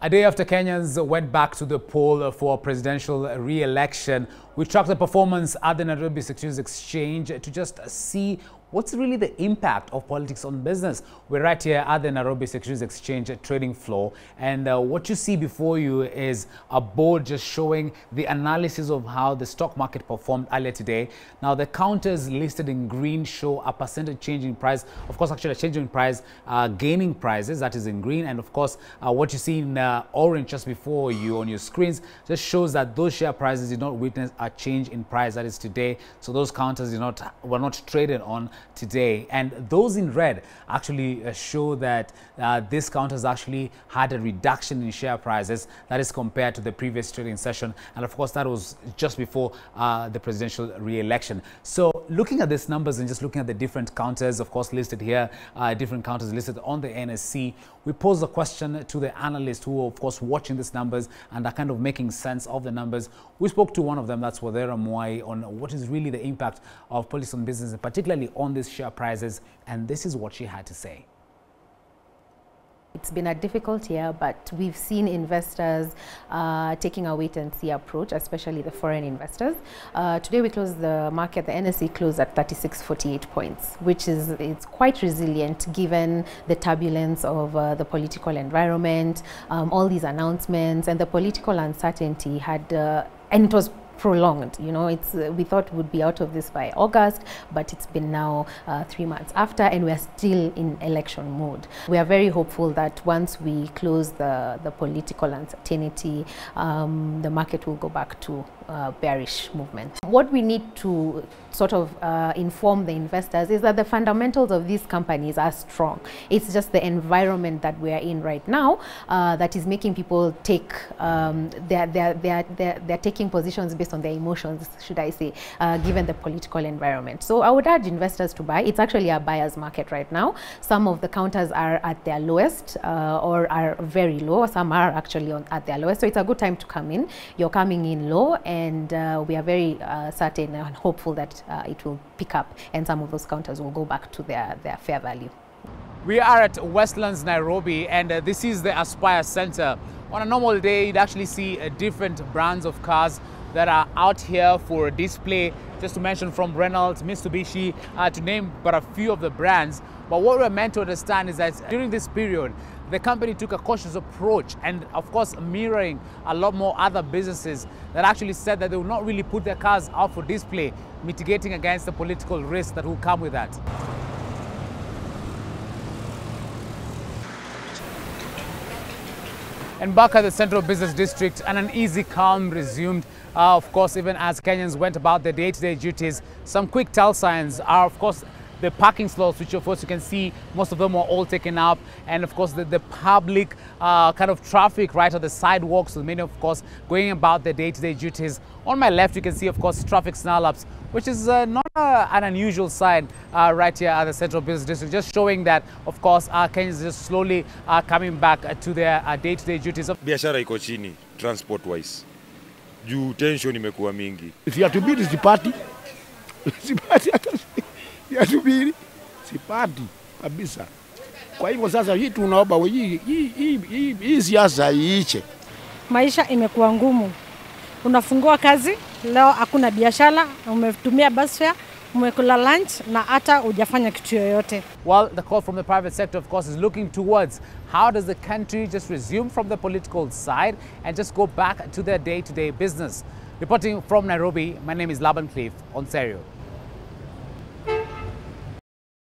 A day after Kenyans went back to the poll for presidential re-election, we tracked the performance at the Nairobi Securities Exchange to just see what's really the impact of politics on business. We're right here at the Nairobi Securities Exchange trading floor, and what you see before you is a board just showing the analysis of how the stock market performed earlier today. Now, the counters listed in green show a percentage change in price. Of course, actually a change in price, gaining prices, that is in green. And of course, what you see in orange just before you on your screens just shows that those share prices did not witness a change in price, that is today. So those counters were not traded on today, and those in red actually show that this counters actually had a reduction in share prices, that is compared to the previous trading session, and of course that was just before the presidential re-election. So looking at these numbers and just looking at the different counters, of course listed here, different counters listed on the NSE, we posed a question to the analysts who are of course watching these numbers and are kind of making sense of the numbers. We spoke to one of them, that's Wadera Mwai, on what is really the impact of politics on business, and particularly on these share prices, and this is what she had to say. It's been a difficult year, but we've seen investors taking a wait-and-see approach, especially the foreign investors. Today we closed the market, the NSE closed at 3648 points, which is it's quite resilient given the turbulence of the political environment, all these announcements, and the political uncertainty had, and it was prolonged. You know, we thought we'd be out of this by August, but it's been now 3 months after, and we're still in election mode. We are very hopeful that once we close the political uncertainty, the market will go back to bearish movement. What we need to sort of inform the investors is that the fundamentals of these companies are strong. It's just the environment that we are in right now that is making people take they're taking positions based on their emotions, should I say, given the political environment. So I would urge investors to buy. It's actually a buyer's market right now. Some of the counters are at their lowest or are very low. Some are actually at their lowest. So it's a good time to come in. You're coming in low, and we are very certain and hopeful that it will pick up and some of those counters will go back to their fair value. We are at Westlands, Nairobi, and this is the Aspire Center. On a normal day, you'd actually see different brands of cars that are out here for display, just to mention from Reynolds, Mitsubishi, to name but a few of the brands. But what we're meant to understand is that during this period, the company took a cautious approach, and of course mirroring a lot more other businesses that actually said that they will not really put their cars out for display, mitigating against the political risk that will come with that. And back at the Central Business District, and an easy calm resumed. Of course, even as Kenyans went about their day-to-day duties, some quick tell signs are, of course, the parking slots, which of course you can see most of them are all taken up, and of course the public kind of traffic right on the sidewalks, so many of course going about their day-to-day duties. On my left you can see of course traffic snarl-ups, which is not an unusual sign right here at the Central Business District, just showing that of course Kenyans just slowly coming back to their day-to-day duties. Biashara iko chini transport wise, juu tension imekuwa mingi. Siatubiri sipati yasubiri sipati kabisa. Kwa hivyo sasa hii tunaomba hii siasa iiche. Maisha imekuwa ngumu. Unafungua kazi leo, hakuna biashara, umetumia bus fare, umekula lunch na hata hujafanya kitu yoyote. Well, the call from the private sector of course is looking towards how does the country just resume from the political side and just go back to their day-to-day business. Reporting from Nairobi, my name is Laban, Onserio.